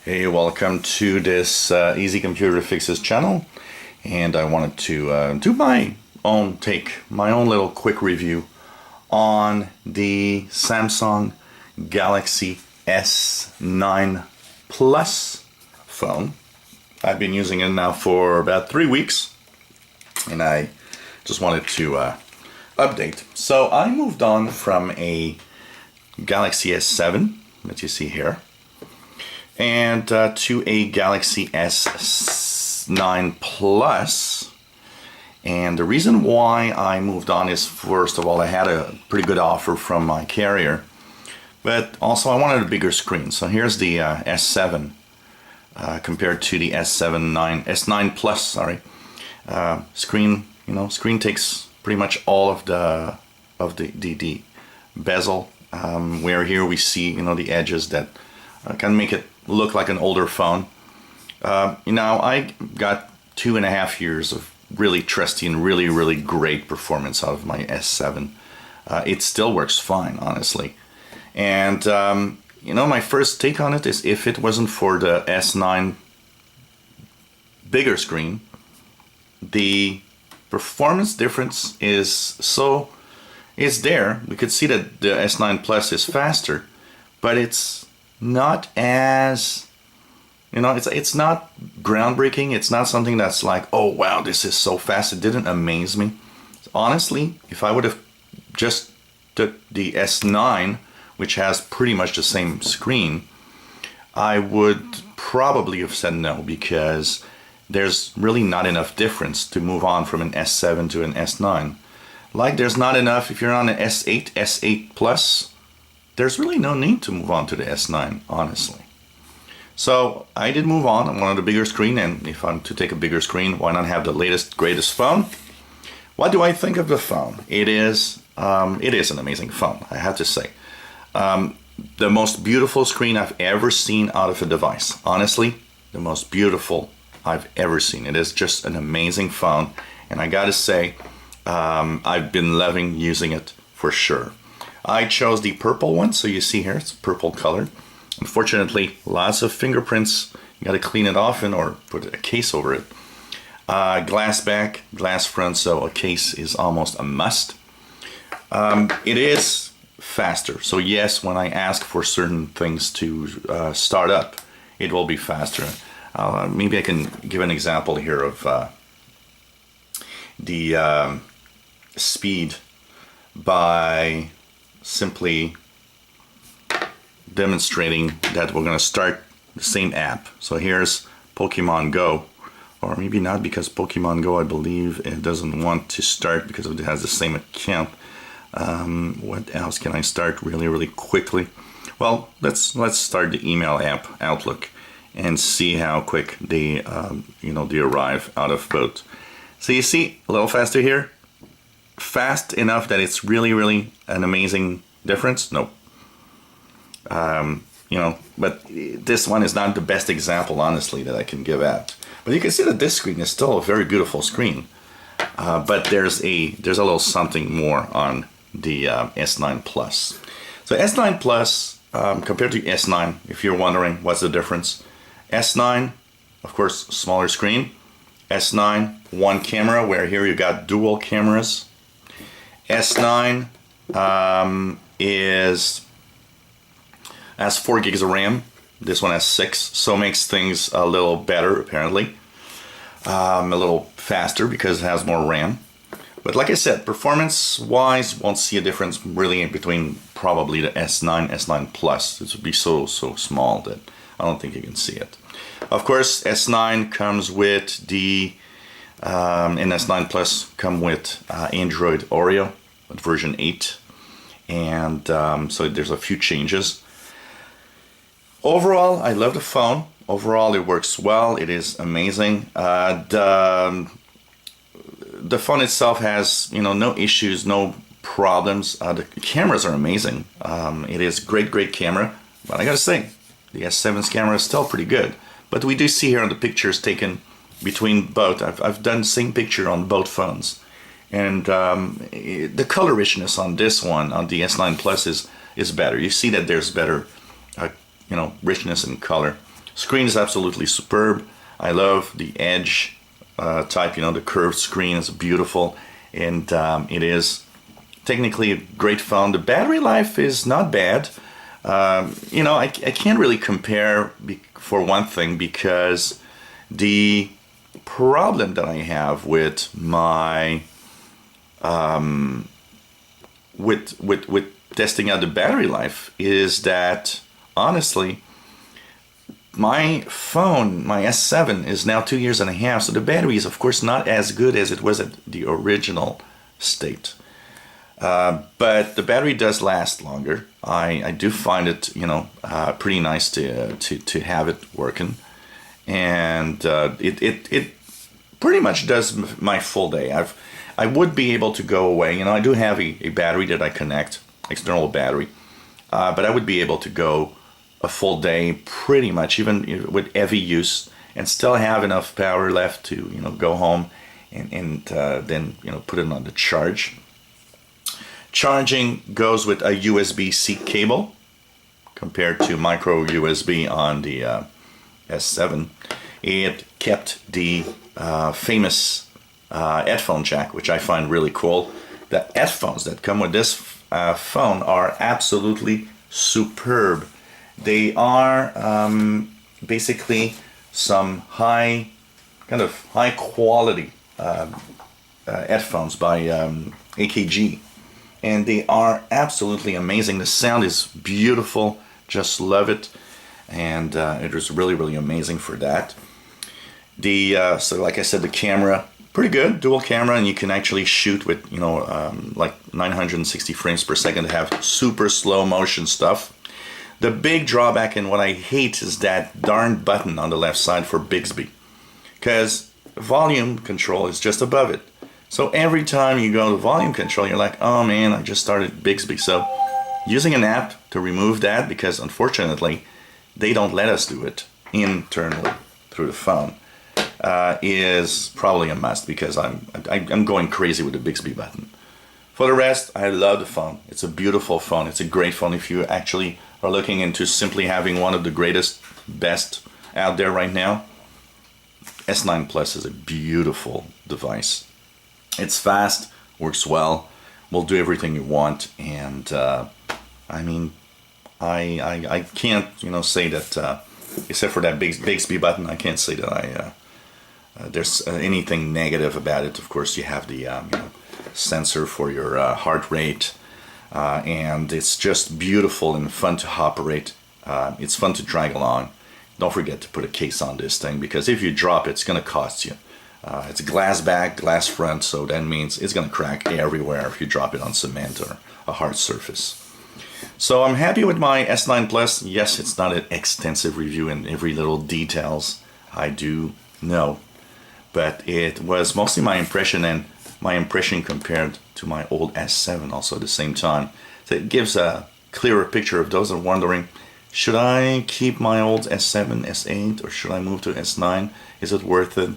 Hey, welcome to this Easy Computer Fixes channel, and I wanted to do my own take, my own little quick review on the Samsung Galaxy S9 Plus phone. I've been using it now for about 3 weeks, and I just wanted to update. So I moved on from a Galaxy S7 that you see here, and to a Galaxy S9 Plus. And the reason why I moved on is, first of all, I had a pretty good offer from my carrier, but also I wanted a bigger screen. So here's the S7 compared to the S9 Plus. Sorry, screen. Screen takes pretty much all of the bezel. Where here we see the edges that can make it look like an older phone. I got 2.5 years of really trusty and really great performance out of my S7. It still works fine, honestly. And my first take on it is, if it wasn't for the S9 bigger screen, the performance difference is there. We could see that the S9 Plus is faster, but it's not as, it's not groundbreaking. It's not something that's like, oh wow, this is so fast. It didn't amaze me. Honestly, if I would have just took the S9, which has pretty much the same screen, I would probably have said no, because there's really not enough difference to move on from an S7 to an S9. Like there's not enough if you're on an S8, S8 Plus. There's really no need to move on to the S9, honestly. So I did move on. I wanted a bigger screen, and if I'm to take a bigger screen, why not have the latest, greatest phone? What do I think of the phone? It is an amazing phone, I have to say. The most beautiful screen I've ever seen out of a device. Honestly, the most beautiful I've ever seen. It is just an amazing phone, and I gotta say, I've been loving using it for sure. I chose the purple one, so you see here, it's purple color. Unfortunately, lots of fingerprints. You got to clean it often or put a case over it. Glass back, glass front, so a case is almost a must. It is faster, so yes, when I ask for certain things to start up, it will be faster. Maybe I can give an example here of the speed by simply demonstrating that we're going to start the same app. So here's Pokemon Go, or maybe not, because Pokemon Go, I believe it doesn't want to start because it has the same account. What else can I start really quickly? Well, let's start the email app, Outlook, and see how quick they they arrive out of both. So you see a little faster here, fast enough that it's really an amazing difference. Nope. But this one is not the best example, honestly, that I can give out. But you can see that this screen is still a very beautiful screen. But there's a little something more on the S9 Plus. So S9 Plus compared to S9, if you're wondering what's the difference, S9, of course, smaller screen. S9, one camera, where here you got dual cameras. S9 has 4 gigs of RAM. This one has 6, so makes things a little better, apparently. A little faster because it has more RAM. But like I said, performance-wise, won't see a difference really in between probably the S9, S9 Plus. This would be so small that I don't think you can see it. Of course, S9 comes with the, and S9 Plus come with Android Oreo version 8. And so there's a few changes. Overall, I love the phone. Overall, it works well. It is amazing. The phone itself has, no issues, no problems. The cameras are amazing. It is great camera. But I gotta say, the S7's camera is still pretty good. But we do see here on the pictures taken between both. I've done the same picture on both phones. And the color richness on this one, on the S9 Plus, is better. You see that there's better richness in color. Screen is absolutely superb. I love the edge type, you know, the curved screen is beautiful, and it is technically a great phone. The battery life is not bad. You know, I can't really compare for one thing, because the problem that I have with my with testing out the battery life is that, honestly, my phone, my S7, is now 2 years and a half, so the battery is of course not as good as it was at the original state. But the battery does last longer. I do find it, you know, pretty nice to have it working, and it pretty much does my full day. I would be able to go away. You know, I do have a battery that I connect, external battery, but I would be able to go a full day pretty much, even with heavy use, and still have enough power left to, you know, go home and then, you know, put it on the charge. Charging goes with a USB-C cable compared to micro USB on the S7. It kept the famous headphone jack, which I find really cool. The headphones that come with this phone are absolutely superb. They are basically some high quality headphones by AKG, and they are absolutely amazing. The sound is beautiful, just love it, and it is really amazing for that. The so like I said, the camera, pretty good, dual camera, and you can actually shoot with, you know, like 960 frames per second to have super slow motion stuff. The big drawback, and what I hate, is that darn button on the left side for Bixby, because volume control is just above it. So every time you go to volume control, you're like, oh man, I just started Bixby. So using an app to remove that, because unfortunately they don't let us do it internally through the phone, is probably a must, because I'm going crazy with the Bixby button. For the rest, I love the phone. It's a beautiful phone. It's a great phone if you actually are looking into simply having one of the greatest, best out there right now. S9 Plus is a beautiful device. It's fast, works well, will do everything you want, and I mean, I can't, you know, say that except for that Bixby button, I can't say that there's anything negative about it. Of course, you have the you know, sensor for your heart rate, and it's just beautiful and fun to operate. It's fun to drag along. Don't forget to put a case on this thing, because if you drop it, it's going to cost you. It's a glass back, glass front, so that means it's going to crack everywhere if you drop it on cement or a hard surface. So I'm happy with my S9 Plus. Yes, it's not an extensive review in every little details, I do know, but it was mostly my impression, and my impression compared to my old S7 also at the same time. So it gives a clearer picture of those who are wondering, should I keep my old S7, S8, or should I move to S9? Is it worth it?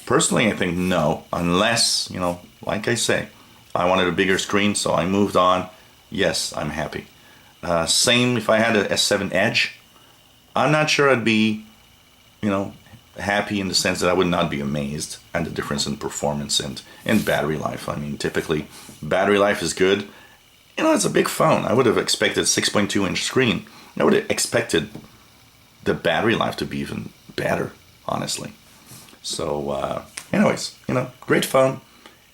Personally, I think no, unless, you know, like I say, I wanted a bigger screen, so I moved on. Yes, I'm happy. Same if I had a S7 Edge. I'm not sure I'd be, you know, happy in the sense that I would not be amazed at the difference in performance and battery life. I mean, typically, battery life is good. You know, it's a big phone. I would have expected 6.2-inch screen. I would have expected the battery life to be even better, honestly. So, anyways, you know, great phone.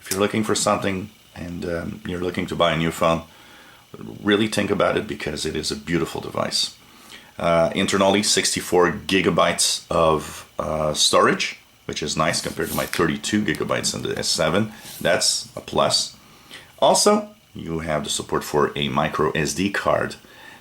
If you're looking for something and you're looking to buy a new phone, really think about it, because it is a beautiful device. Internally, 64 gigabytes of storage, which is nice compared to my 32 gigabytes in the S7. That's a plus. Also, you have the support for a micro SD card.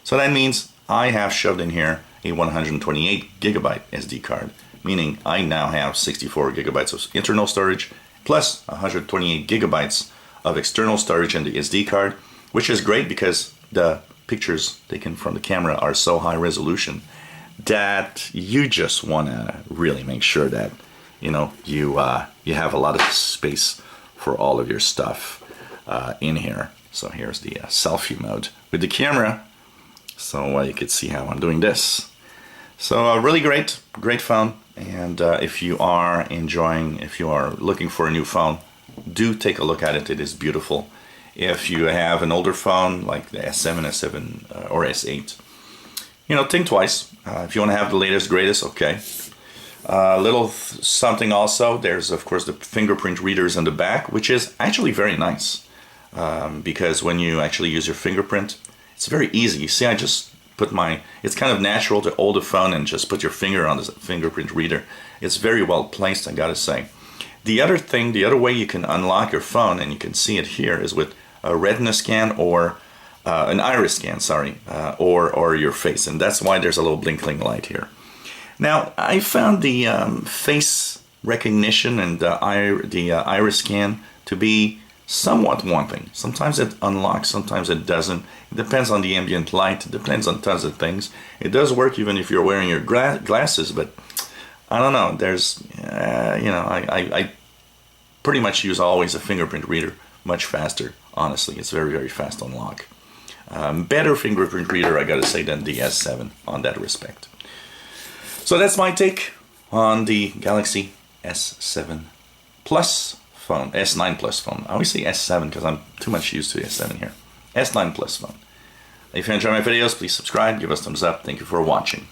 So that means I have shoved in here a 128 gigabyte SD card, meaning I now have 64 gigabytes of internal storage plus 128 gigabytes of external storage in the SD card, which is great because the pictures taken from the camera are so high resolution that you just want to really make sure that, you know, you have a lot of space for all of your stuff in here. So here's the selfie mode with the camera, so you can see how I'm doing this. So really great phone. And if you are looking for a new phone, do take a look at it. It is beautiful. If you have an older phone like the S7, S7 or S8, think twice. If you want to have the latest, greatest, okay. Little something also, there's of course the fingerprint readers in the back, which is actually very nice because when you actually use your fingerprint, it's very easy. You see, I just put it's kind of natural to hold the phone and just put your finger on the fingerprint reader. It's very well placed, I gotta say. The other way you can unlock your phone, and you can see it here, is with a retina scan or an iris scan, or your face, and that's why there's a little blinking light here. Now, I found the face recognition and the iris scan to be somewhat wanting. Sometimes it unlocks, sometimes it doesn't. It depends on the ambient light. It depends on tons of things. It does work even if you're wearing your glasses, but I don't know. There's, I pretty much use always a fingerprint reader, much faster. Honestly, it's very, very fast unlock. Better fingerprint reader, I gotta say, than the S7 on that respect. So that's my take on the Galaxy S7 Plus phone, S9 Plus phone. I always say S7 because I'm too much used to the S7 here. S9 Plus phone. If you enjoy my videos, please subscribe, give us a thumbs up. Thank you for watching.